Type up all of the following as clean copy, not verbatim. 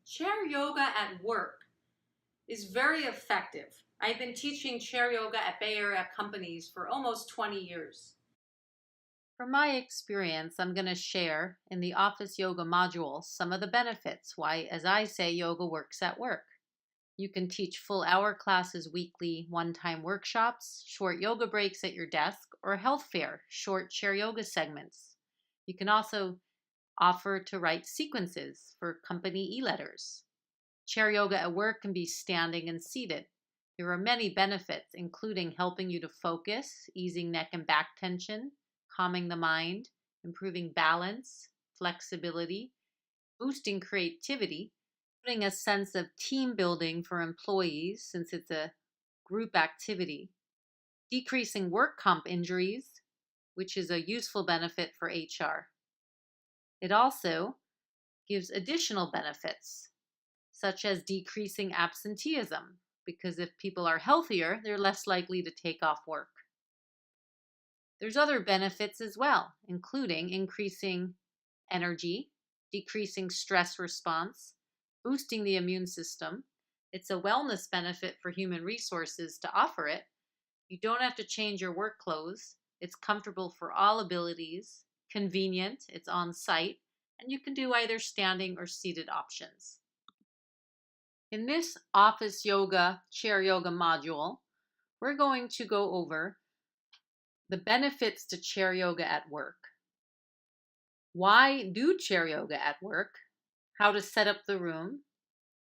Chair yoga at work is very effective. I've been teaching chair yoga at Bay Area companies for almost 20 years. From my experience, I'm going to share in the office yoga module some of the benefits, why, as I say, yoga works at work. You can teach full hour classes weekly, one-time workshops, short yoga breaks at your desk, or health fair, short chair yoga segments. You can also offer to write sequences for company e-letters. Chair yoga at work can be standing and seated. There are many benefits, including helping you to focus, easing neck and back tension, calming the mind, improving balance, flexibility, boosting creativity, putting a sense of team building for employees since it's a group activity, decreasing work comp injuries, which is a useful benefit for HR. It also gives additional benefits, such as decreasing absenteeism, because if people are healthier, they're less likely to take off work. There's other benefits as well, including increasing energy, decreasing stress response, boosting the immune system. It's a wellness benefit for human resources to offer it. You don't have to change your work clothes. It's comfortable for all abilities, convenient, it's on site, and you can do either standing or seated options. In this office yoga, chair yoga module, we're going to go over the benefits to chair yoga at work. Why do chair yoga at work? How to set up the room?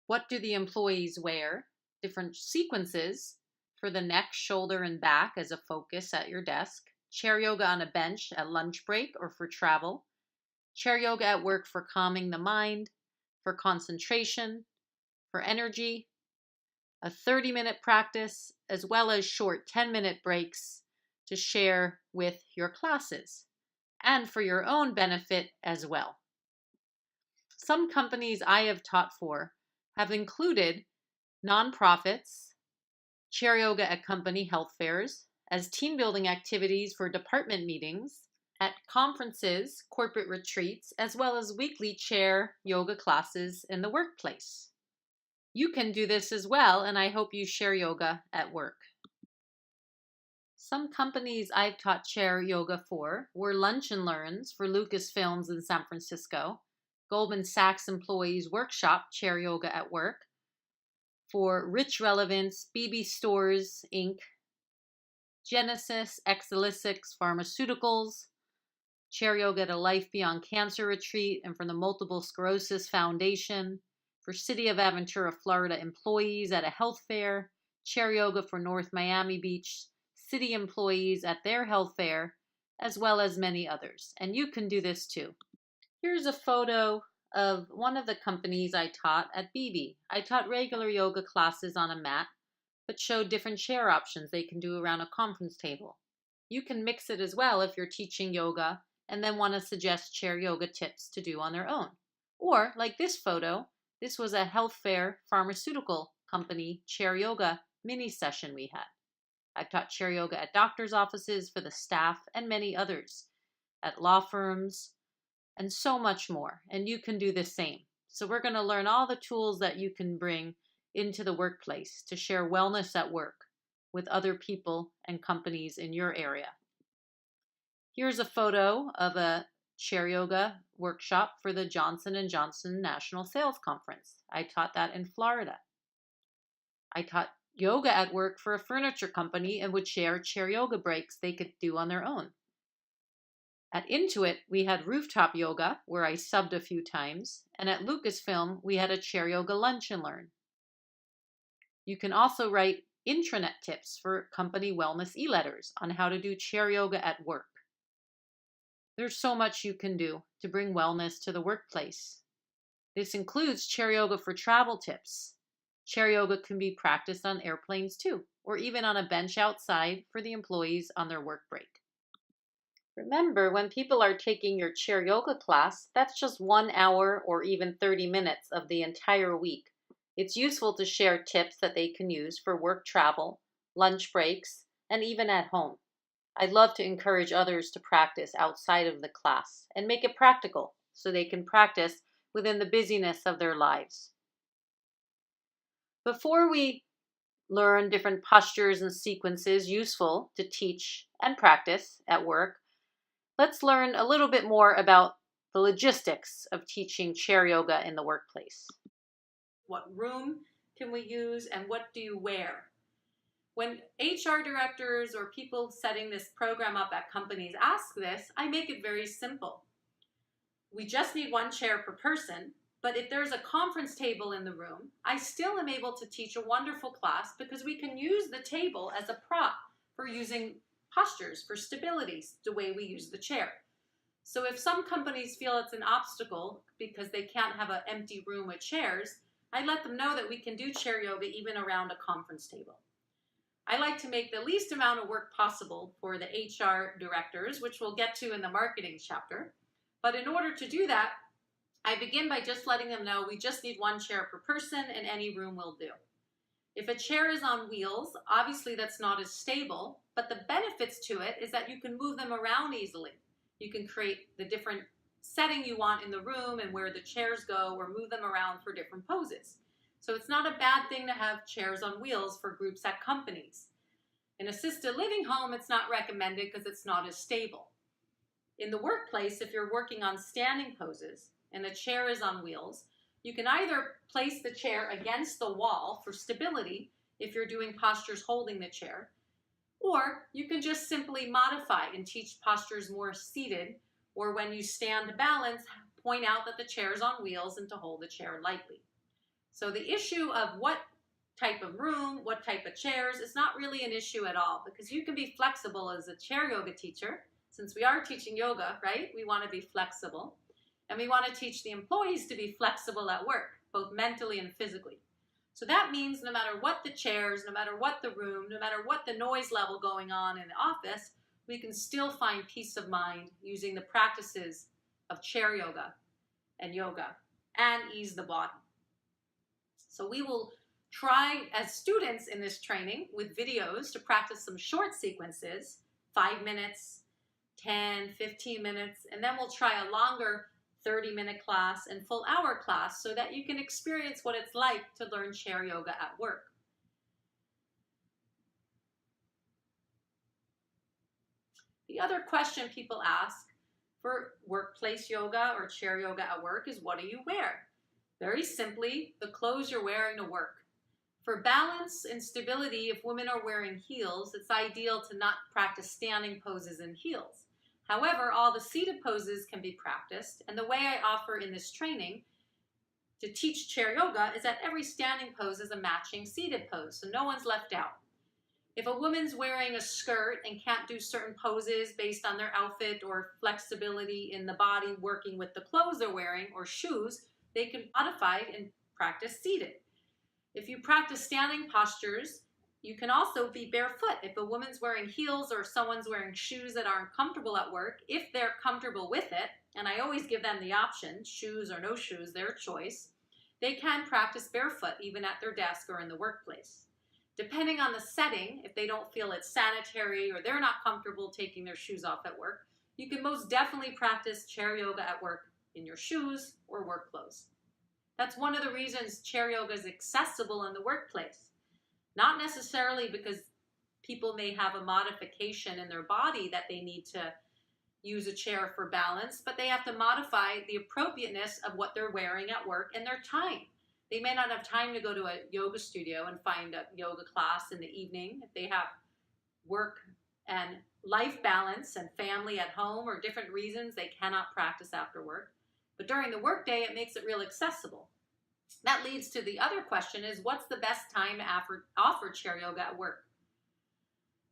What do the employees wear? Different sequences for the neck, shoulder, and back as a focus at your desk. Chair yoga on a bench at lunch break or for travel. Chair yoga at work for calming the mind, for concentration, for energy, a 30-minute practice, as well as short 10-minute breaks to share with your classes, and for your own benefit as well. Some companies I have taught for have included nonprofits, chair yoga at company health fairs, as team building activities for department meetings, at conferences, corporate retreats, as well as weekly chair yoga classes in the workplace. You can do this as well, and I hope you share yoga at work. Some companies I've taught chair yoga for were Lunch and Learns for Lucasfilms in San Francisco, Goldman Sachs Employees Workshop Chair Yoga at Work, for Rich Relevance, BB Stores, Inc., Genesis, Exelixix Pharmaceuticals, Chair Yoga at a Life Beyond Cancer Retreat, and for the Multiple Sclerosis Foundation, for City of Aventura, Florida employees at a health fair, chair yoga for North Miami Beach city employees at their health fair, as well as many others. And you can do this too. Here's a photo of one of the companies I taught at BB. I taught regular yoga classes on a mat, but showed different chair options they can do around a conference table. You can mix it as well if you're teaching yoga and then want to suggest chair yoga tips to do on their own. Or, like this photo, this was a health fair pharmaceutical company chair yoga mini session we had. I've taught chair yoga at doctor's offices for the staff and many others, at law firms, and so much more. And you can do the same. So we're going to learn all the tools that you can bring into the workplace to share wellness at work with other people and companies in your area. Here's a photo of a chair yoga workshop for the Johnson & Johnson National Sales Conference. I taught that in Florida. I taught yoga at work for a furniture company and would share chair yoga breaks they could do on their own. At Intuit, we had rooftop yoga, where I subbed a few times, and at Lucasfilm, we had a chair yoga lunch and learn. You can also write intranet tips for company wellness e-letters on how to do chair yoga at work. There's so much you can do to bring wellness to the workplace. This includes chair yoga for travel tips. Chair yoga can be practiced on airplanes too, or even on a bench outside for the employees on their work break. Remember, when people are taking your chair yoga class, that's just 1 hour or even 30 minutes of the entire week. It's useful to share tips that they can use for work travel, lunch breaks, and even at home. I'd love to encourage others to practice outside of the class and make it practical so they can practice within the busyness of their lives. Before we learn different postures and sequences useful to teach and practice at work, let's learn a little bit more about the logistics of teaching chair yoga in the workplace. What room can we use and what do you wear? When HR directors or people setting this program up at companies ask this, I make it very simple. We just need one chair per person, but if there's a conference table in the room, I still am able to teach a wonderful class because we can use the table as a prop for using postures, for stability, the way we use the chair. So if some companies feel it's an obstacle because they can't have an empty room with chairs, I let them know that we can do chair yoga even around a conference table. I like to make the least amount of work possible for the HR directors, which we'll get to in the marketing chapter. But in order to do that, I begin by just letting them know we just need one chair per person and any room will do. If a chair is on wheels, obviously that's not as stable, but the benefits to it is that you can move them around easily. You can create the different setting you want in the room and where the chairs go, or move them around for different poses. So it's not a bad thing to have chairs on wheels for groups at companies. In assisted living home, it's not recommended because it's not as stable. In the workplace, if you're working on standing poses and a chair is on wheels, you can either place the chair against the wall for stability if you're doing postures holding the chair, or you can just simply modify and teach postures more seated, or when you stand to balance, point out that the chair is on wheels and to hold the chair lightly. So the issue of what type of room, what type of chairs is not really an issue at all, because you can be flexible as a chair yoga teacher. Since we are teaching yoga, right? We want to be flexible. And we want to teach the employees to be flexible at work, both mentally and physically. So that means no matter what the chairs, no matter what the room, no matter what the noise level going on in the office, we can still find peace of mind using the practices of chair yoga and ease the body. So we will try as students in this training with videos to practice some short sequences, 5 minutes, 10, 15 minutes, and then we'll try a longer 30-minute class and full hour class so that you can experience what it's like to learn chair yoga at work. The other question people ask for workplace yoga or chair yoga at work is, what do you wear? Very simply, the clothes you're wearing to work. For balance and stability, if women are wearing heels, it's ideal to not practice standing poses in heels. However, all the seated poses can be practiced, and the way I offer in this training to teach chair yoga is that every standing pose is a matching seated pose, so no one's left out. If a woman's wearing a skirt and can't do certain poses based on their outfit or flexibility in the body working with the clothes they're wearing or shoes, they can modify and practice seated. If you practice standing postures, you can also be barefoot. If a woman's wearing heels or someone's wearing shoes that aren't comfortable at work, if they're comfortable with it, and I always give them the option, shoes or no shoes, their choice, they can practice barefoot even at their desk or in the workplace. Depending on the setting, if they don't feel it's sanitary or they're not comfortable taking their shoes off at work, you can most definitely practice chair yoga at work in your shoes or work clothes. That's one of the reasons chair yoga is accessible in the workplace. Not necessarily because people may have a modification in their body that they need to use a chair for balance, but they have to modify the appropriateness of what they're wearing at work and their time. They may not have time to go to a yoga studio and find a yoga class in the evening. If they have work and life balance and family at home or different reasons, they cannot practice after work. But during the workday, it makes it real accessible. That leads to the other question is, what's the best time to offer chair yoga at work?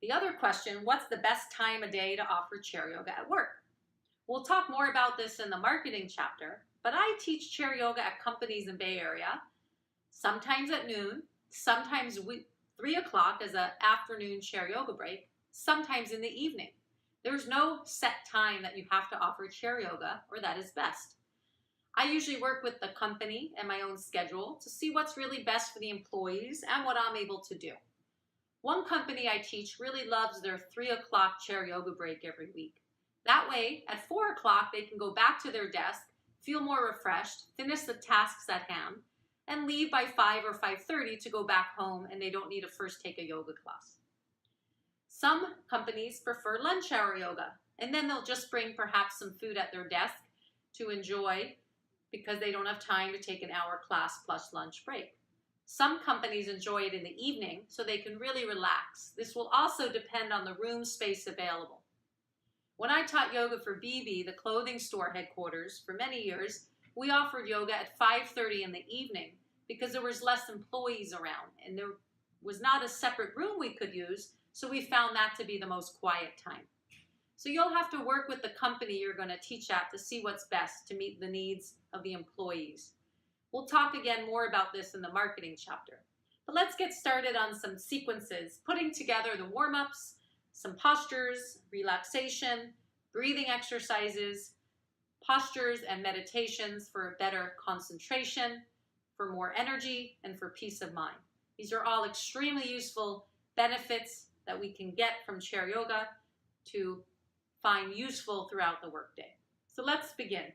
The other question, what's the best time of day to offer chair yoga at work? We'll talk more about this in the marketing chapter, but I teach chair yoga at companies in Bay Area, sometimes at noon, sometimes 3 o'clock as an afternoon chair yoga break, sometimes in the evening. There's no set time that you have to offer chair yoga, or that is best. I usually work with the company and my own schedule to see what's really best for the employees and what I'm able to do. One company I teach really loves their 3 o'clock chair yoga break every week. That way, at 4 o'clock, they can go back to their desk, feel more refreshed, finish the tasks at hand, and leave by 5 or 5:30 to go back home, and they don't need to first take a yoga class. Some companies prefer lunch hour yoga, and then they'll just bring perhaps some food at their desk to enjoy because they don't have time to take an hour class plus lunch break. Some companies enjoy it in the evening so they can really relax. This will also depend on the room space available. When I taught yoga for BB, the clothing store headquarters, for many years, we offered yoga at 5:30 in the evening because there was less employees around and there was not a separate room we could use, so we found that to be the most quiet time. So you'll have to work with the company you're going to teach at to see what's best to meet the needs of the employees. We'll talk again more about this in the marketing chapter. But let's get started on some sequences, putting together the warm-ups, some postures, relaxation, breathing exercises, postures and meditations for better concentration, for more energy, and for peace of mind. These are all extremely useful benefits that we can get from chair yoga to find useful throughout the workday. So let's begin.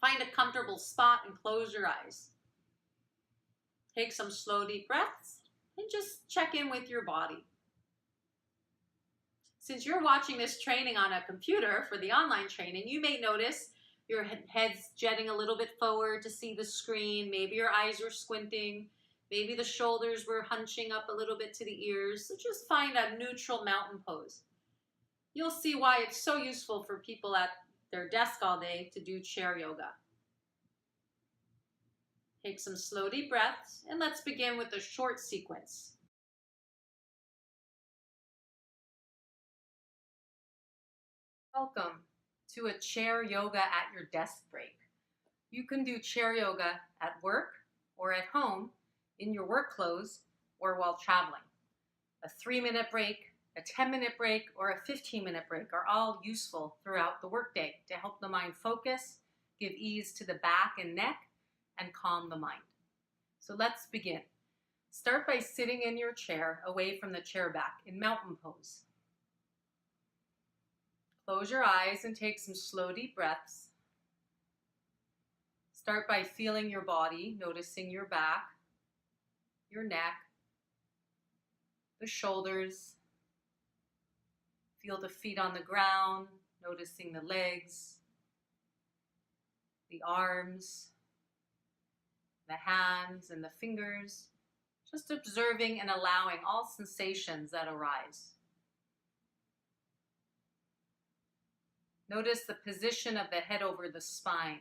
Find a comfortable spot and close your eyes. Take some slow, deep breaths and just check in with your body. Since you're watching this training on a computer for the online training, you may notice your head's jetting a little bit forward to see the screen. Maybe your eyes are squinting. Maybe the shoulders were hunching up a little bit to the ears. So just find a neutral mountain pose. You'll see why it's so useful for people at their desk all day to do chair yoga. Take some slow, deep breaths, and let's begin with a short sequence. Welcome to a chair yoga at your desk break. You can do chair yoga at work or at home in your work clothes or while traveling. A 3-minute break, a 10-minute break, or a 15-minute break are all useful throughout the workday to help the mind focus, give ease to the back and neck, and calm the mind. So let's begin. Start by sitting in your chair away from the chair back in mountain pose. Close your eyes and take some slow, deep breaths. Start by feeling your body, noticing your back, your neck, the shoulders. Feel the feet on the ground, noticing the legs, the arms, the hands and the fingers. Just observing and allowing all sensations that arise. Notice the position of the head over the spine.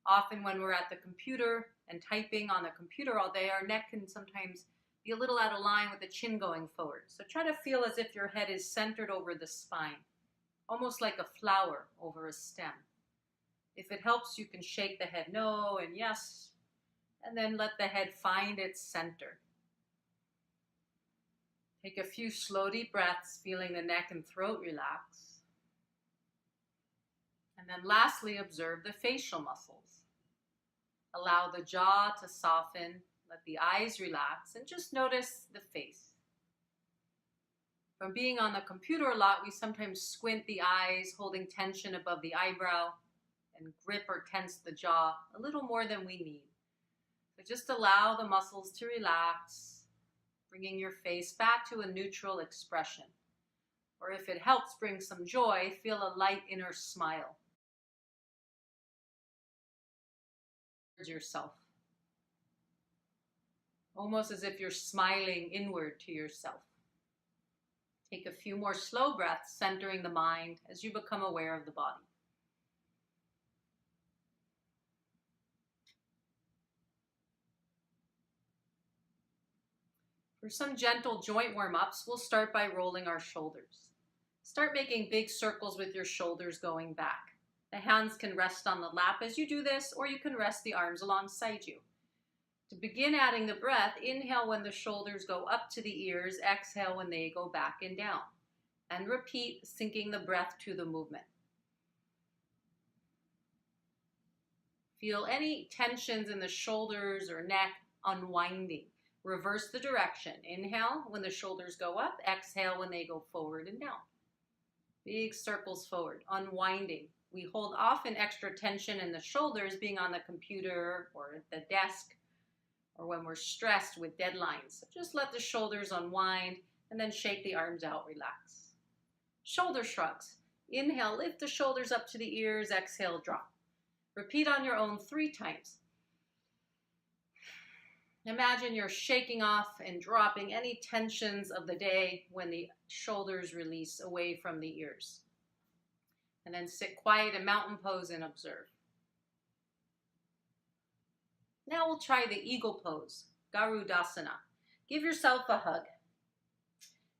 Often when we're at the computer and typing on the computer all day, our neck can sometimes be a little out of line with the chin going forward. So try to feel as if your head is centered over the spine, almost like a flower over a stem. If it helps, you can shake the head no and yes, and then let the head find its center. Take a few slow, deep breaths, feeling the neck and throat relax. And then lastly, observe the facial muscles. Allow the jaw to soften, let the eyes relax, and just notice the face. From being on the computer a lot, we sometimes squint the eyes, holding tension above the eyebrow, and grip or tense the jaw a little more than we need. So just allow the muscles to relax, bringing your face back to a neutral expression. Or if it helps bring some joy, feel a light inner smile. Yourself. Almost as if you're smiling inward to yourself. Take a few more slow breaths, centering the mind as you become aware of the body. For some gentle joint warm-ups, we'll start by rolling our shoulders. Start making big circles with your shoulders going back. The hands can rest on the lap as you do this, or you can rest the arms alongside you. To begin adding the breath, inhale when the shoulders go up to the ears, exhale when they go back and down. And repeat, syncing the breath to the movement. Feel any tensions in the shoulders or neck unwinding. Reverse the direction. Inhale when the shoulders go up, exhale when they go forward and down. Big circles forward, unwinding. We hold often extra tension in the shoulders being on the computer or at the desk. or when we're stressed with deadlines. So just let the shoulders unwind and then shake the arms out, relax. Shoulder shrugs. Inhale, lift the shoulders up to the ears. Exhale, drop. Repeat on your own 3 times. Imagine you're shaking off and dropping any tensions of the day when the shoulders release away from the ears. And then sit quiet in mountain pose and observe. Now we'll try the eagle pose, Garudasana. Give yourself a hug.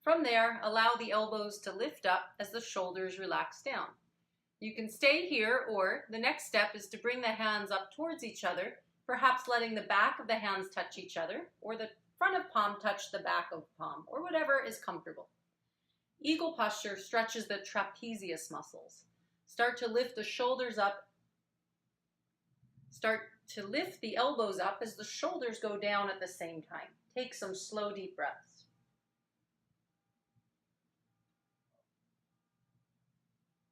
From there, allow the elbows to lift up as the shoulders relax down. You can stay here, or the next step is to bring the hands up towards each other, perhaps letting the back of the hands touch each other, or the front of palm touch the back of palm, or whatever is comfortable. Eagle posture stretches the trapezius muscles. Start to lift the shoulders up. Start to lift the elbows up as the shoulders go down at the same time. Take some slow, deep breaths.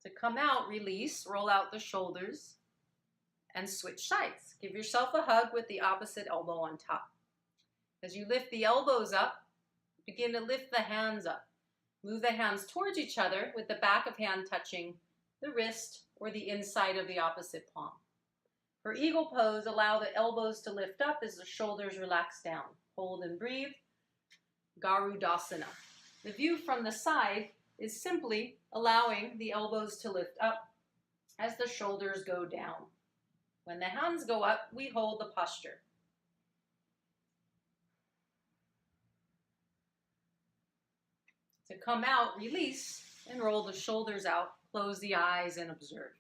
To come out, release, roll out the shoulders, and switch sides. Give yourself a hug with the opposite elbow on top. As you lift the elbows up, begin to lift the hands up. Move the hands towards each other with the back of hand touching the wrist or the inside of the opposite palm. For eagle pose, allow the elbows to lift up as the shoulders relax down. Hold and breathe. Garudasana. The view from the side is simply allowing the elbows to lift up as the shoulders go down. When the hands go up, we hold the posture. To come out, release and roll the shoulders out, close the eyes and observe.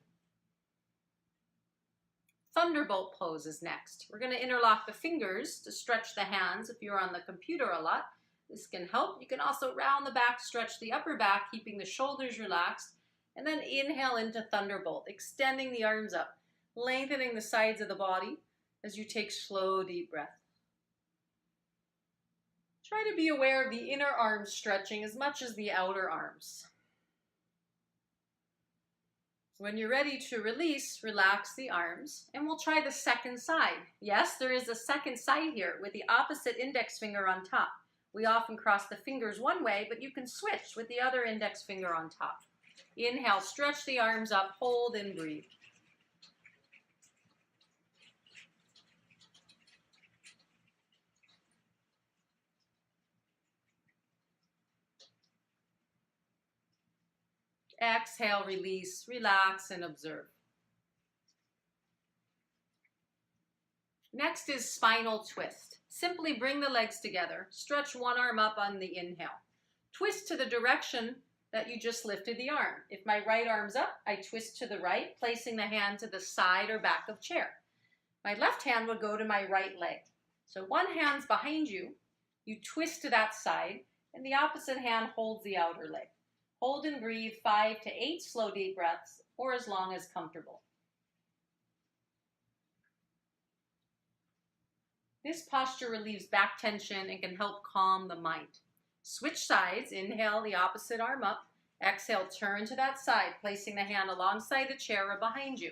Thunderbolt pose is next. We're going to interlock the fingers to stretch the hands. If you're on the computer a lot, this can help. You can also round the back, stretch the upper back, keeping the shoulders relaxed, and then inhale into Thunderbolt, extending the arms up, lengthening the sides of the body as you take slow, deep breath. Try to be aware of the inner arms stretching as much as the outer arms. When you're ready to release, relax the arms, and we'll try the second side. Yes, there is a second side here with the opposite index finger on top. We often cross the fingers one way, but you can switch with the other index finger on top. Inhale, stretch the arms up, hold and breathe. Exhale, release, relax, and observe. Next is spinal twist. Simply bring the legs together. Stretch one arm up on the inhale. Twist to the direction that you just lifted the arm. If my right arm's up, I twist to the right, placing the hand to the side or back of chair. My left hand would go to my right leg. So one hand's behind you, you twist to that side, and the opposite hand holds the outer leg. Hold and breathe 5 to 8 slow deep breaths, or as long as comfortable. This posture relieves back tension and can help calm the mind. Switch sides, inhale the opposite arm up, exhale turn to that side, placing the hand alongside the chair or behind you.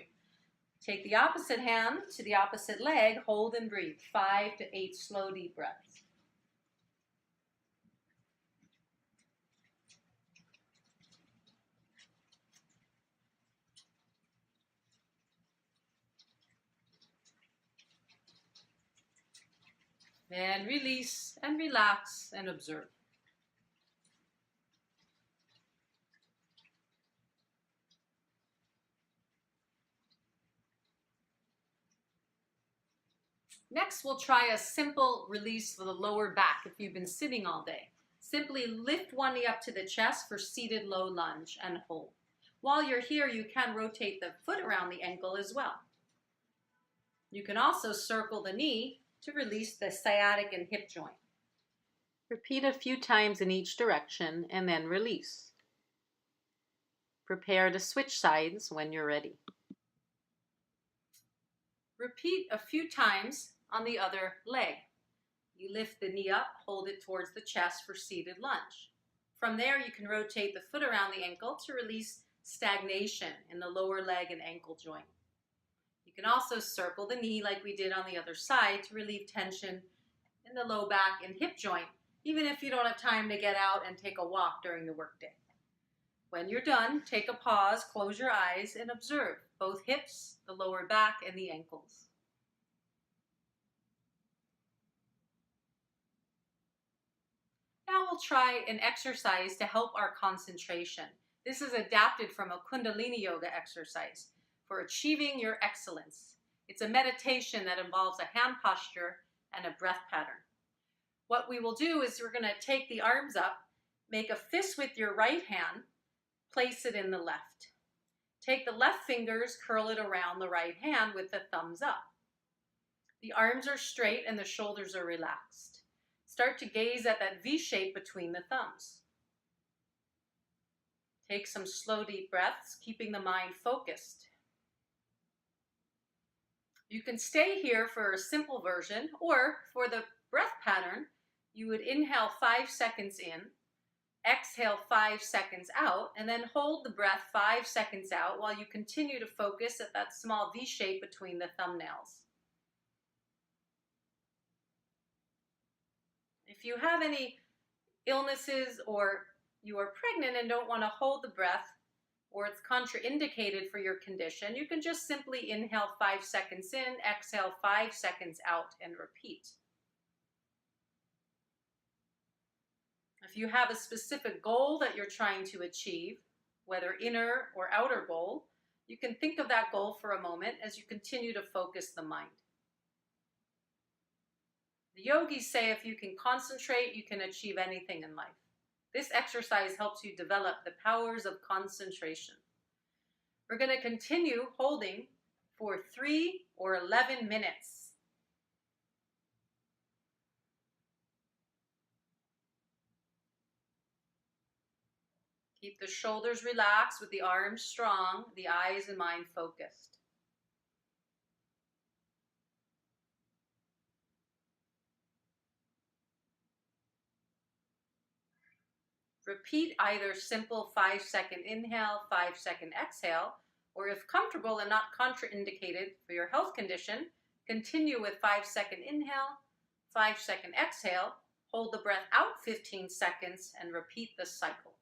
Take the opposite hand to the opposite leg, hold and breathe 5 to 8 slow deep breaths. Then release and relax and observe. Next, we'll try a simple release for the lower back if you've been sitting all day. Simply lift one knee up to the chest for seated low lunge and hold. While you're here, you can rotate the foot around the ankle as well. You can also circle the knee to release the sciatic and hip joint. Repeat a few times in each direction and then release. Prepare to switch sides when you're ready. Repeat a few times on the other leg. You lift the knee up, hold it towards the chest for seated lunge. From there, you can rotate the foot around the ankle to release stagnation in the lower leg and ankle joint. You can also circle the knee like we did on the other side to relieve tension in the low back and hip joint, even if you don't have time to get out and take a walk during the workday. When you're done, take a pause, close your eyes, and observe both hips, the lower back, and the ankles. Now we'll try an exercise to help our concentration. This is adapted from a Kundalini Yoga exercise for achieving your excellence. It's a meditation that involves a hand posture and a breath pattern. What we will do is we're going to take the arms up, make a fist with your right hand, place it in the left. Take the left fingers, curl it around the right hand with the thumbs up. The arms are straight and the shoulders are relaxed. Start to gaze at that V shape between the thumbs. Take some slow, deep breaths, keeping the mind focused. You can stay here for a simple version, or for the breath pattern, you would inhale 5 seconds in, exhale 5 seconds out, and then hold the breath 5 seconds out while you continue to focus at that small V shape between the thumbnails. If you have any illnesses or you are pregnant and don't want to hold the breath, or it's contraindicated for your condition, you can just simply inhale 5 seconds in, exhale 5 seconds out, and repeat. If you have a specific goal that you're trying to achieve, whether inner or outer goal, you can think of that goal for a moment as you continue to focus the mind. The yogis say if you can concentrate, you can achieve anything in life. This exercise helps you develop the powers of concentration. We're going to continue holding for 3 or 11 minutes. Keep the shoulders relaxed with the arms strong, the eyes and mind focused. Repeat either simple 5-second inhale, 5-second exhale, or if comfortable and not contraindicated for your health condition, continue with 5-second inhale, 5-second exhale, hold the breath out 15 seconds, and repeat the cycle.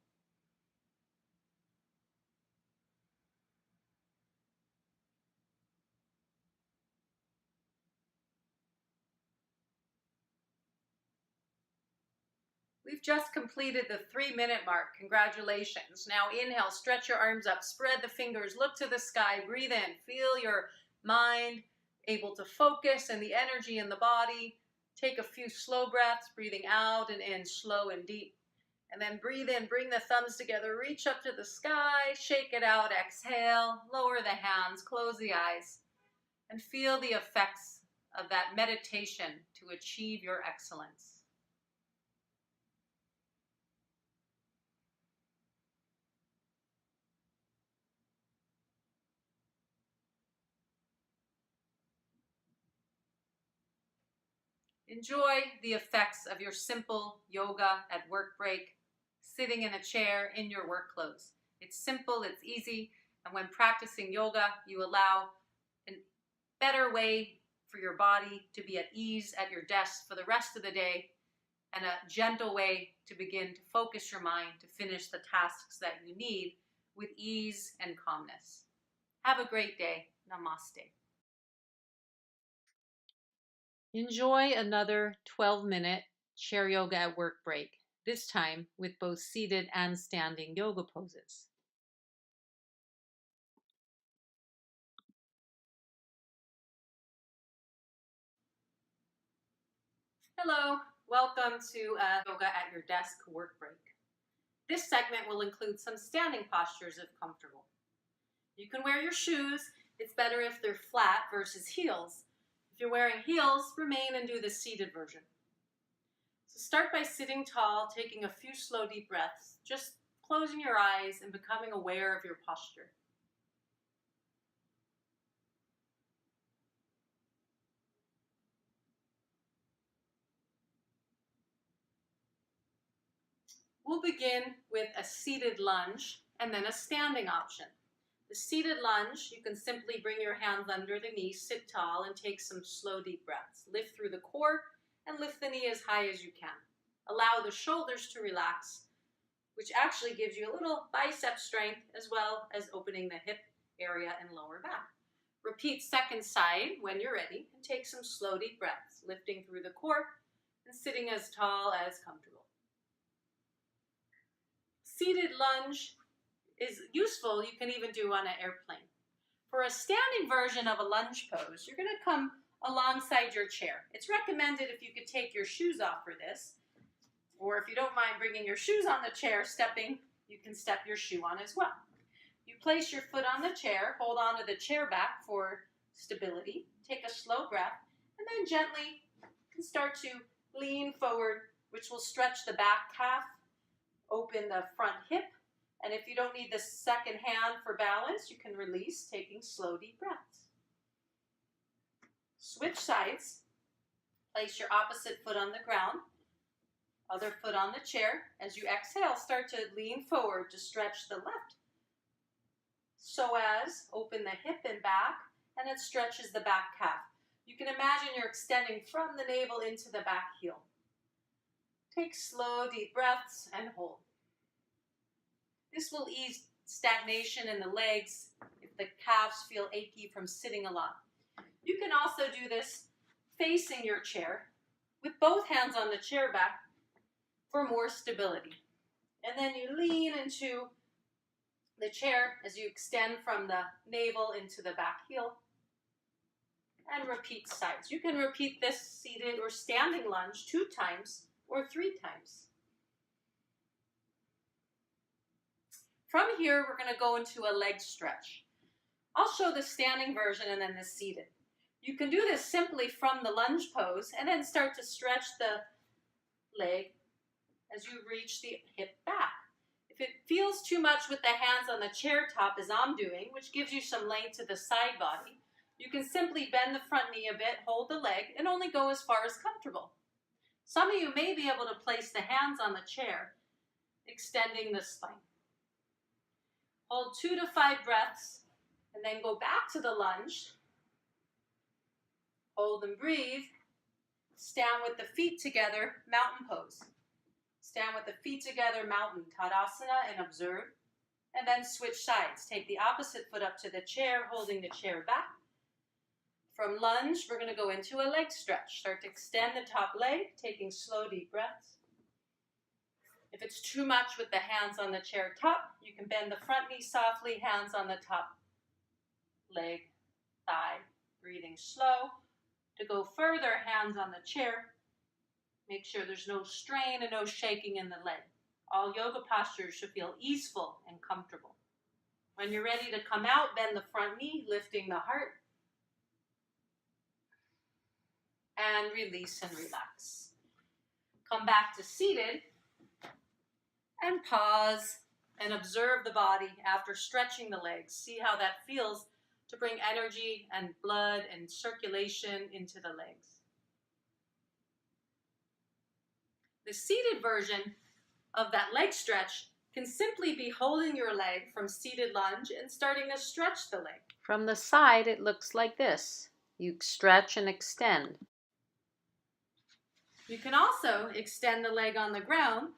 We've just completed the 3-minute mark. Congratulations. Now inhale, stretch your arms up, spread the fingers, look to the sky, breathe in, feel your mind able to focus and the energy in the body. Take a few slow breaths, breathing out and in, slow and deep. And then breathe in, bring the thumbs together, reach up to the sky, shake it out, exhale, lower the hands, close the eyes, and feel the effects of that meditation to achieve your excellence. Enjoy the effects of your simple yoga at work break, sitting in a chair in your work clothes. It's simple, it's easy, and when practicing yoga, you allow a better way for your body to be at ease at your desk for the rest of the day, and a gentle way to begin to focus your mind to finish the tasks that you need with ease and calmness. Have a great day. Namaste. Enjoy another 12-minute chair yoga at work break, this time with both seated and standing yoga poses. Hello, welcome to Yoga at Your Desk work break. This segment will include some standing postures if comfortable. You can wear your shoes. It's better if they're flat versus heels. If you're wearing heels, remain and do the seated version. So start by sitting tall, taking a few slow, deep breaths, just closing your eyes and becoming aware of your posture. We'll begin with a seated lunge and then a standing option. The seated lunge, you can simply bring your hands under the knees, sit tall, and take some slow, deep breaths. Lift through the core and lift the knee as high as you can. Allow the shoulders to relax, which actually gives you a little bicep strength as well as opening the hip area and lower back. Repeat second side when you're ready and take some slow deep breaths, lifting through the core and sitting as tall as comfortable. Seated lunge is useful. You can even do on an airplane. For a standing version of a lunge pose, you're going to come alongside your chair. It's recommended if you could take your shoes off for this, or if you don't mind bringing your shoes on the chair, stepping, you can step your shoe on as well. You place your foot on the chair, hold on to the chair back for stability, take a slow breath, and then gently you can start to lean forward, which will stretch the back calf, open the front hip, and if you don't need the second hand for balance, you can release, taking slow deep breaths. Switch sides. Place your opposite foot on the ground, other foot on the chair. As you exhale, start to lean forward to stretch the left psoas, open the hip and back, and it stretches the back calf. You can imagine you're extending from the navel into the back heel. Take slow, deep breaths and hold. This will ease stagnation in the legs if the calves feel achy from sitting a lot. You can also do this facing your chair with both hands on the chair back for more stability. And then you lean into the chair as you extend from the navel into the back heel. And repeat sides. You can repeat this seated or standing lunge 2 times or 3 times. From here, we're going to go into a leg stretch. I'll show the standing version and then the seated. You can do this simply from the lunge pose and then start to stretch the leg as you reach the hip back. If it feels too much with the hands on the chair top as I'm doing, which gives you some length to the side body, you can simply bend the front knee a bit, hold the leg, and only go as far as comfortable. Some of you may be able to place the hands on the chair, extending the spine. Hold 2 to 5 breaths, and then go back to the lunge. Hold and breathe. Stand with the feet together, mountain pose. Stand with the feet together, mountain, Tadasana, and observe. And then switch sides. Take the opposite foot up to the chair, holding the chair back. From lunge, we're going to go into a leg stretch. Start to extend the top leg, taking slow, deep breaths. If it's too much with the hands on the chair top, you can bend the front knee softly, hands on the top leg, thigh, breathing slow. To go further, hands on the chair. Make sure there's no strain and no shaking in the leg. All yoga postures should feel easeful and comfortable. When you're ready to come out, bend the front knee, lifting the heart. And release and relax. Come back to seated. And pause and observe the body after stretching the legs. See how that feels to bring energy and blood and circulation into the legs. The seated version of that leg stretch can simply be holding your leg from seated lunge and starting to stretch the leg. From the side, it looks like this. You stretch and extend. You can also extend the leg on the ground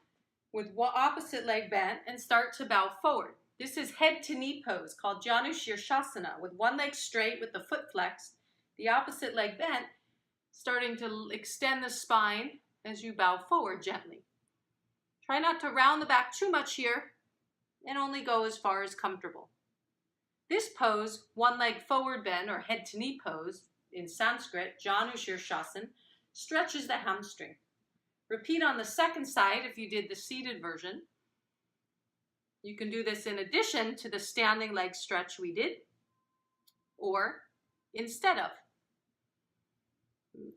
with opposite leg bent and start to bow forward. This is head to knee pose called Janu Shirshasana, with one leg straight with the foot flexed, the opposite leg bent, starting to extend the spine as you bow forward gently. Try not to round the back too much here and only go as far as comfortable. This pose, one leg forward bend or head to knee pose in Sanskrit, Janu Shirshasana, stretches the hamstring. Repeat on the second side if you did the seated version. You can do this in addition to the standing leg stretch we did, or instead of.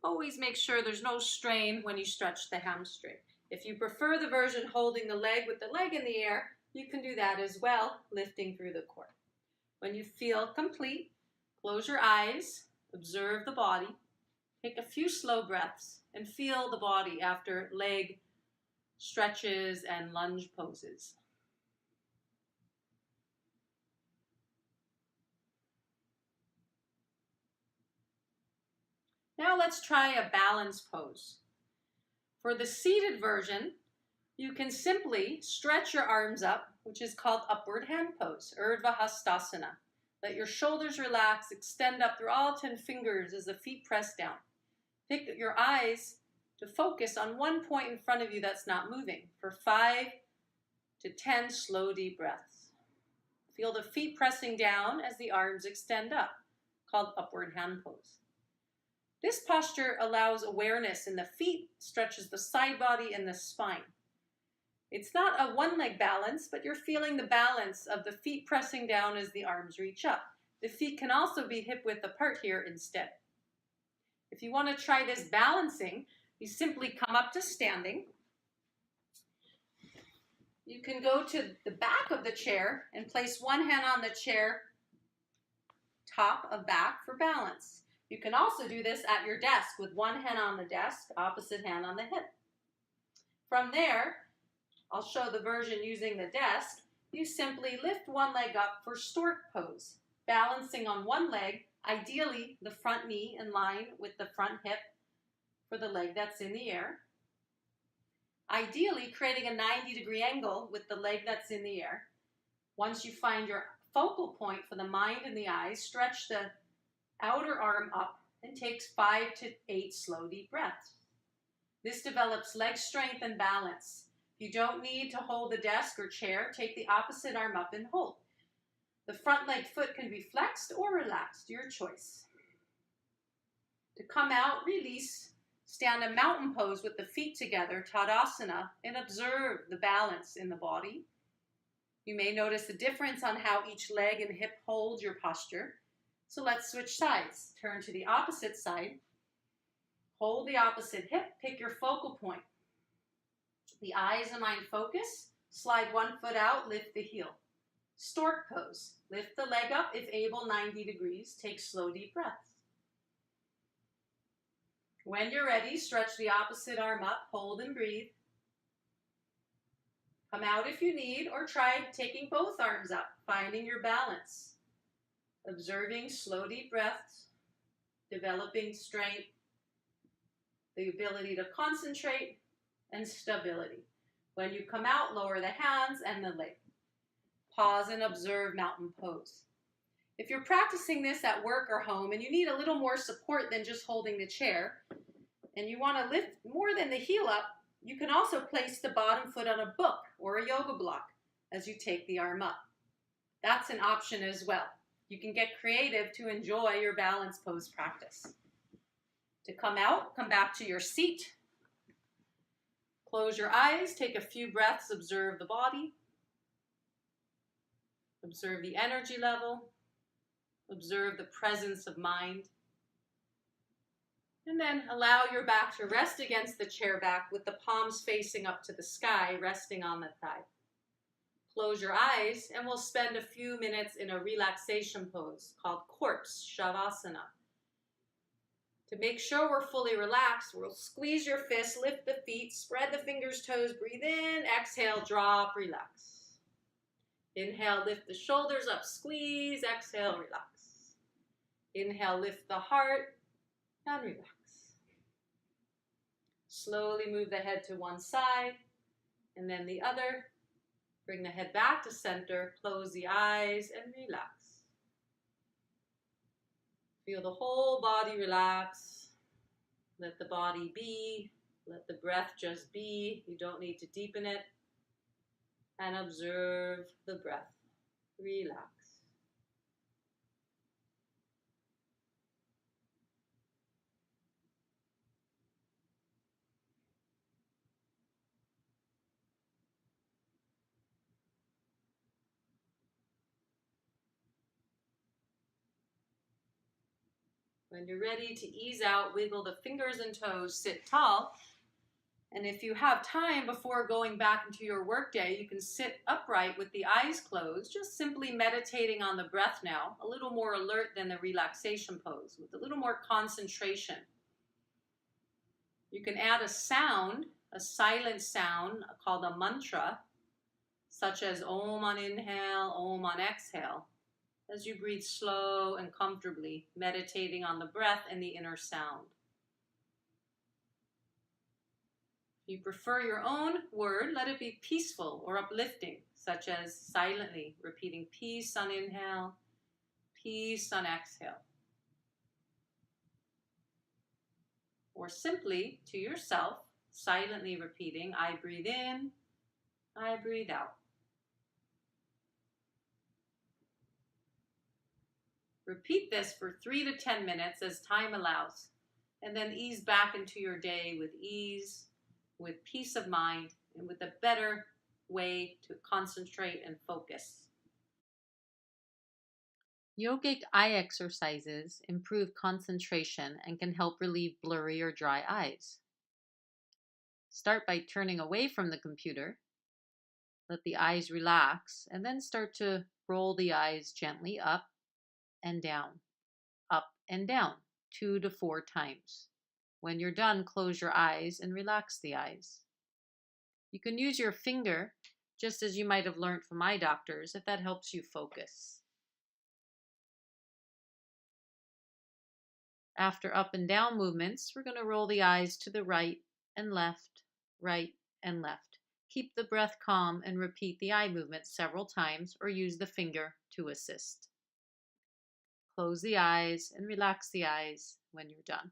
Always make sure there's no strain when you stretch the hamstring. If you prefer the version holding the leg with the leg in the air, you can do that as well, lifting through the core. When you feel complete, close your eyes, observe the body, take a few slow breaths, and feel the body after leg stretches and lunge poses. Now let's try a balance pose. For the seated version, you can simply stretch your arms up, which is called upward hand pose, Urdhva Hastasana. Let your shoulders relax, extend up through all 10 fingers as the feet press down. Pick your eyes to focus on one point in front of you that's not moving for 5 to 10 slow, deep breaths. Feel the feet pressing down as the arms extend up, called upward hand pose. This posture allows awareness in the feet, stretches the side body and the spine. It's not a one-leg balance, but you're feeling the balance of the feet pressing down as the arms reach up. The feet can also be hip-width apart here instead. If you want to try this balancing, you simply come up to standing. You can go to the back of the chair and place one hand on the chair, top of back for balance. You can also do this at your desk with one hand on the desk, opposite hand on the hip. From there, I'll show the version using the desk. You simply lift one leg up for stork pose, balancing on one leg, ideally the front knee in line with the front hip for the leg that's in the air. Ideally, creating a 90-degree angle with the leg that's in the air. Once you find your focal point for the mind and the eyes, stretch the outer arm up and takes 5 to 8 slow, deep breaths. This develops leg strength and balance. You don't need to hold the desk or chair. Take the opposite arm up and hold. The front leg foot can be flexed or relaxed, your choice. To come out, release, stand a mountain pose with the feet together, Tadasana, and observe the balance in the body. You may notice a difference on how each leg and hip holds your posture. So let's switch sides. Turn to the opposite side. Hold the opposite hip. Pick your focal point. The eyes and mind focus. Slide one foot out. Lift the heel. Stork pose. Lift the leg up if able, 90 degrees. Take slow, deep breaths. When you're ready, stretch the opposite arm up. Hold and breathe. Come out if you need, or try taking both arms up, finding your balance. Observing slow, deep breaths, developing strength, the ability to concentrate, and stability. When you come out, lower the hands and the leg. Pause and observe mountain pose. If you're practicing this at work or home and you need a little more support than just holding the chair, and you want to lift more than the heel up, you can also place the bottom foot on a book or a yoga block as you take the arm up. That's an option as well. You can get creative to enjoy your balance pose practice. To come out, come back to your seat. Close your eyes, take a few breaths, observe the body. Observe the energy level. Observe the presence of mind. And then allow your back to rest against the chair back with the palms facing up to the sky, resting on the thigh. Close your eyes and we'll spend a few minutes in a relaxation pose called corpse shavasana. To make sure we're fully relaxed, we'll squeeze your fists, lift the feet, spread the fingers, toes, breathe in, exhale, drop, relax. Inhale, lift the shoulders up, squeeze, exhale, relax. Inhale, lift the heart and relax. Slowly move the head to one side and then the other. Bring the head back to center, close the eyes and relax. Feel the whole body relax. Let the body be. Let the breath just be. You don't need to deepen it. And observe the breath. Relax. When you're ready to ease out, wiggle the fingers and toes, sit tall. And if you have time before going back into your workday, you can sit upright with the eyes closed, just simply meditating on the breath now, a little more alert than the relaxation pose, with a little more concentration. You can add a sound, a silent sound called a mantra, such as Om on inhale, Om on exhale, as you breathe slow and comfortably, meditating on the breath and the inner sound. If you prefer your own word, let it be peaceful or uplifting, such as silently repeating peace on inhale, peace on exhale. Or simply to yourself, silently repeating, I breathe in, I breathe out. Repeat this for 3 to 10 minutes as time allows, and then ease back into your day with ease, with peace of mind, and with a better way to concentrate and focus. Yogic eye exercises improve concentration and can help relieve blurry or dry eyes. Start by turning away from the computer. Let the eyes relax, and then start to roll the eyes gently up and down, 2 to 4 times. When you're done, close your eyes and relax the eyes. You can use your finger, just as you might have learned from eye doctors, if that helps you focus. After up and down movements, we're going to roll the eyes to the right and left, right and left. Keep the breath calm and repeat the eye movements several times or use the finger to assist. Close the eyes and relax the eyes when you're done.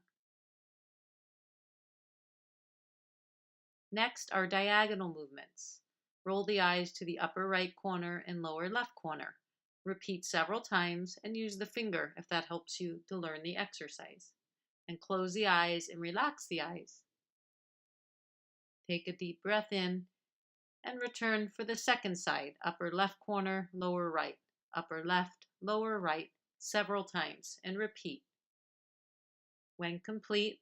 Next are diagonal movements. Roll the eyes to the upper right corner and lower left corner. Repeat several times and use the finger if that helps you to learn the exercise. And close the eyes and relax the eyes. Take a deep breath in and return for the second side, upper left corner, lower right, upper left, lower right, several times, and repeat. When complete,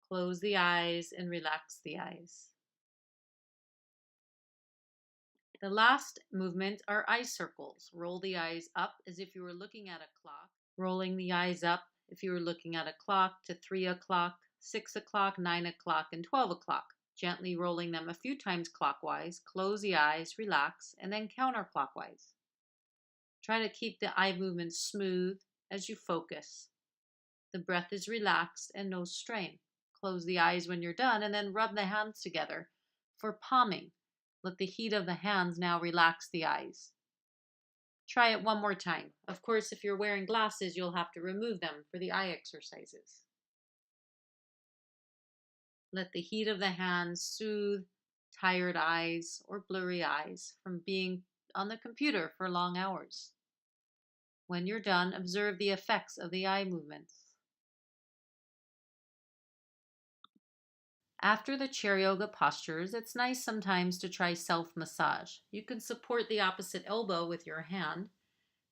close the eyes and relax the eyes. The last movement are eye circles. Roll the eyes up as if you were looking at a clock, rolling the eyes up if you were looking at a clock to 3 o'clock, 6 o'clock, 9 o'clock, and 12 o'clock. Gently rolling them a few times clockwise, close the eyes, relax, and then counterclockwise. Try to keep the eye movements smooth as you focus. The breath is relaxed and no strain. Close the eyes when you're done and then rub the hands together for palming. Let the heat of the hands now relax the eyes. Try it one more time. Of course, if you're wearing glasses, you'll have to remove them for the eye exercises. Let the heat of the hands soothe tired eyes or blurry eyes from being on the computer for long hours. When you're done, observe the effects of the eye movements. After the chair yoga postures, it's nice sometimes to try self-massage. You can support the opposite elbow with your hand.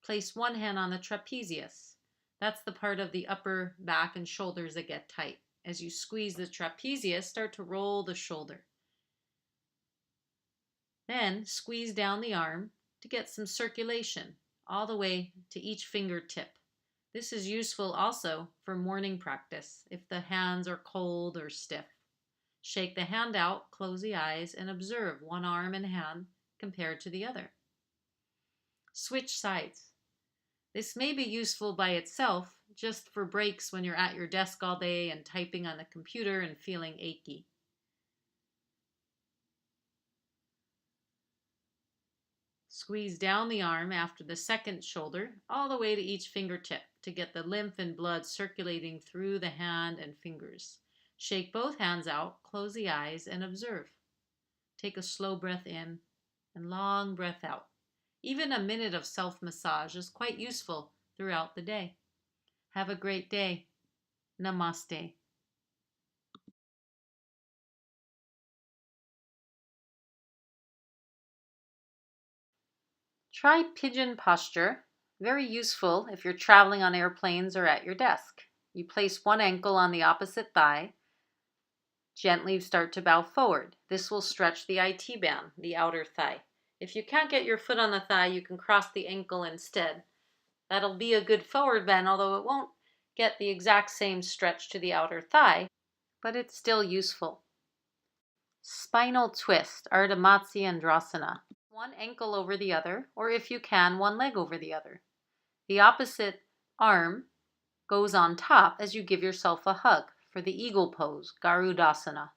Place one hand on the trapezius. That's the part of the upper back and shoulders that get tight. As you squeeze the trapezius, start to roll the shoulder. Then squeeze down the arm to get some circulation all the way to each fingertip. This is useful also for morning practice if the hands are cold or stiff. Shake the hand out, close the eyes, and observe one arm and hand compared to the other. Switch sides. This may be useful by itself, just for breaks when you're at your desk all day and typing on the computer and feeling achy. Squeeze down the arm after the second shoulder, all the way to each fingertip to get the lymph and blood circulating through the hand and fingers. Shake both hands out, close the eyes, and observe. Take a slow breath in and long breath out. Even a minute of self-massage is quite useful throughout the day. Have a great day. Namaste. Try pigeon posture. Very useful if you're traveling on airplanes or at your desk. You place one ankle on the opposite thigh. Gently start to bow forward. This will stretch the IT band, the outer thigh. If you can't get your foot on the thigh, you can cross the ankle instead. That'll be a good forward bend, although it won't get the exact same stretch to the outer thigh, but it's still useful. Spinal twist, Ardha Matsyendrasana. One ankle over the other, or if you can, one leg over the other. The opposite arm goes on top as you give yourself a hug for the eagle pose, Garudasana.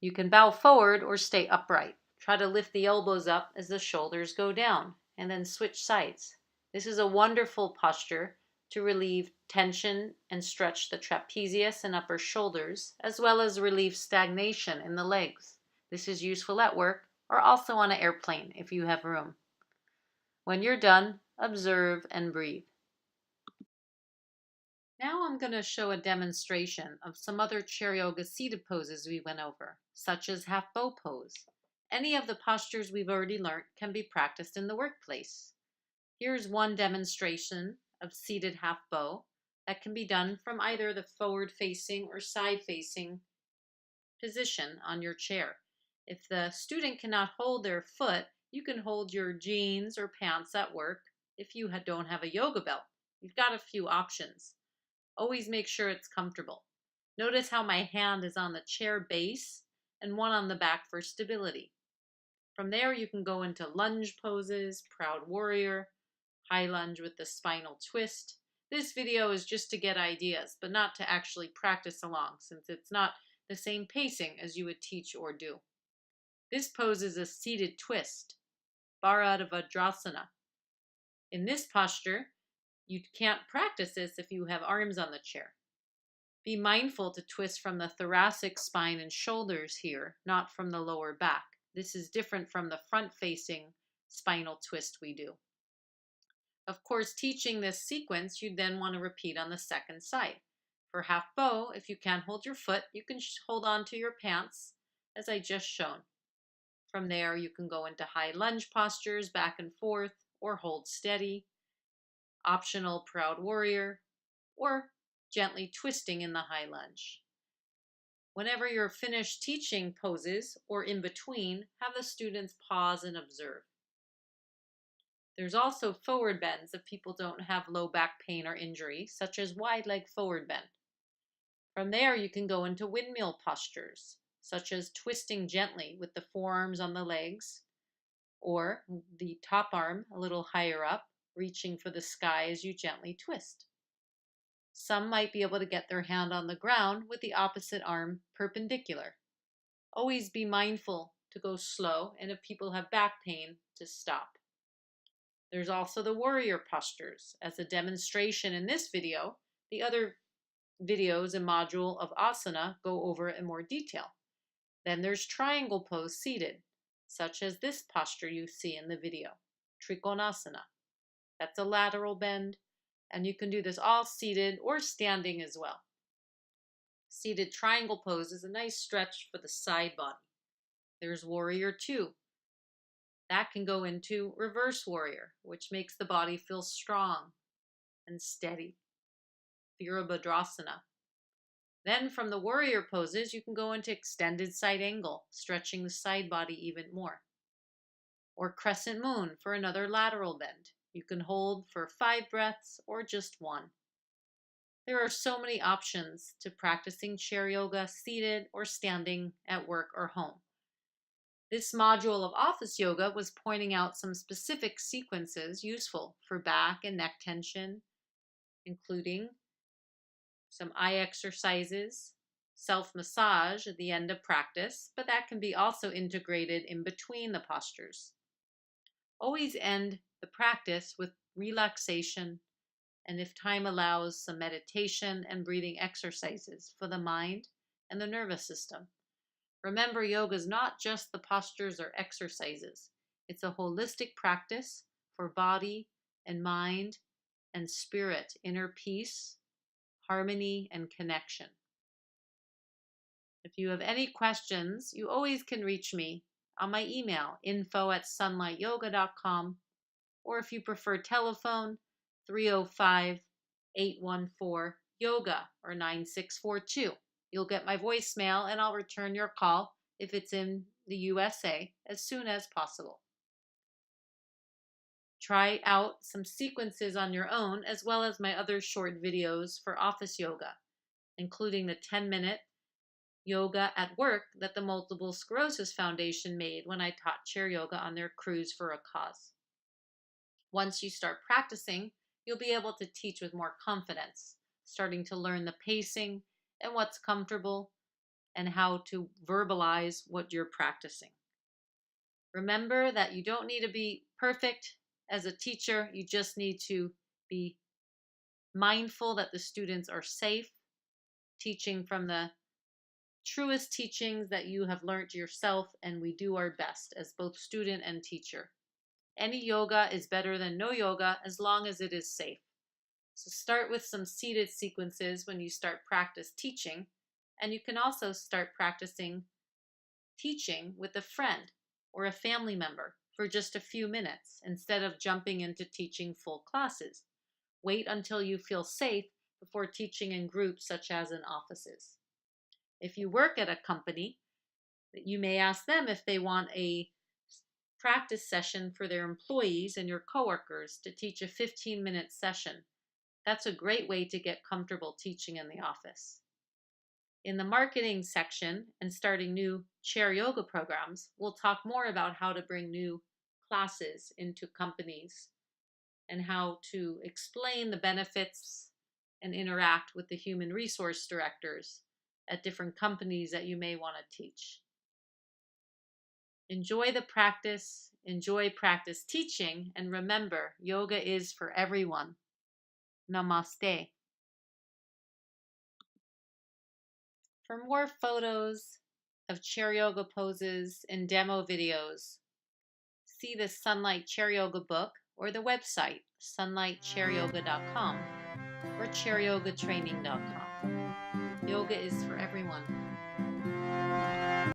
You can bow forward or stay upright. Try to lift the elbows up as the shoulders go down, and then switch sides. This is a wonderful posture to relieve tension and stretch the trapezius and upper shoulders, as well as relieve stagnation in the legs. This is useful at work or also on an airplane if you have room. When you're done, observe and breathe. Now I'm going to show a demonstration of some other chair yoga seated poses we went over, such as half bow pose. Any of the postures we've already learned can be practiced in the workplace. Here's one demonstration of seated half bow that can be done from either the forward facing or side facing position on your chair. If the student cannot hold their foot, you can hold your jeans or pants at work. If you don't have a yoga belt, you've got a few options. Always make sure it's comfortable. Notice how my hand is on the chair base and one on the back for stability. From there, you can go into lunge poses, proud warrior, high lunge with the spinal twist. This video is just to get ideas, but not to actually practice along, since it's not the same pacing as you would teach or do. This pose is a seated twist, Bharadvajadrasana. In this posture, you can't practice this if you have arms on the chair. Be mindful to twist from the thoracic spine and shoulders here, not from the lower back. This is different from the front-facing spinal twist we do. Of course, teaching this sequence, you then want to repeat on the second side. For half bow, if you can't hold your foot, you can hold on to your pants, as I just shown. From there, you can go into high lunge postures, back and forth, or hold steady. Optional proud warrior, or gently twisting in the high lunge. Whenever you're finished teaching poses or in between, have the students pause and observe. There's also forward bends if people don't have low back pain or injury, such as wide leg forward bend. From there, you can go into windmill postures, such as twisting gently with the forearms on the legs, or the top arm a little higher up, reaching for the sky as you gently twist. Some might be able to get their hand on the ground with the opposite arm perpendicular. Always be mindful to go slow, and if people have back pain, to stop. There's also the warrior postures. As a demonstration in this video, the other videos and module of asana go over it in more detail. Then there's triangle pose seated, such as this posture you see in the video, Trikonasana. That's a lateral bend, and you can do this all seated or standing as well. Seated triangle pose is a nice stretch for the side body. There's warrior 2. That can go into reverse warrior, which makes the body feel strong and steady. Virabhadrasana. Then from the warrior poses, you can go into extended side angle, stretching the side body even more. Or crescent moon for another lateral bend. You can hold for 5 breaths or just 1. There are so many options to practicing chair yoga seated or standing at work or home. This module of office yoga was pointing out some specific sequences useful for back and neck tension, including some eye exercises, self-massage at the end of practice, but that can be also integrated in between the postures. Always end the practice with relaxation, and if time allows, some meditation and breathing exercises for the mind and the nervous system. Remember, yoga is not just the postures or exercises. It's a holistic practice for body and mind and spirit, inner peace, harmony, and connection. If you have any questions, you always can reach me on my email, info@sunlightyoga.com, or if you prefer telephone, 305-814-YOGA or 9642. You'll get my voicemail and I'll return your call if it's in the USA as soon as possible. Try out some sequences on your own, as well as my other short videos for office yoga, including the 10-minute yoga at work that the Multiple Sclerosis Foundation made when I taught chair yoga on their Cruise for a Cause. Once you start practicing, you'll be able to teach with more confidence, starting to learn the pacing and what's comfortable and how to verbalize what you're practicing. Remember that you don't need to be perfect as a teacher. You just need to be mindful that the students are safe, teaching from the truest teachings that you have learned yourself, and we do our best as both student and teacher. Any yoga is better than no yoga as long as it is safe. So start with some seated sequences when you start practice teaching, and you can also start practicing teaching with a friend or a family member for just a few minutes instead of jumping into teaching full classes. Wait until you feel safe before teaching in groups such as in offices. If you work at a company, you may ask them if they want a practice session for their employees and your coworkers to teach a 15-minute session. That's a great way to get comfortable teaching in the office. In the marketing section and starting new chair yoga programs, we'll talk more about how to bring new classes into companies and how to explain the benefits and interact with the human resource directors at different companies that you may want to teach. Enjoy the practice, enjoy practice teaching, and remember, yoga is for everyone. Namaste. For more photos of chair yoga poses and demo videos, see the SunLight Chair Yoga book or the website sunlightchairyoga.com or chairyogatraining.com. Yoga is for everyone.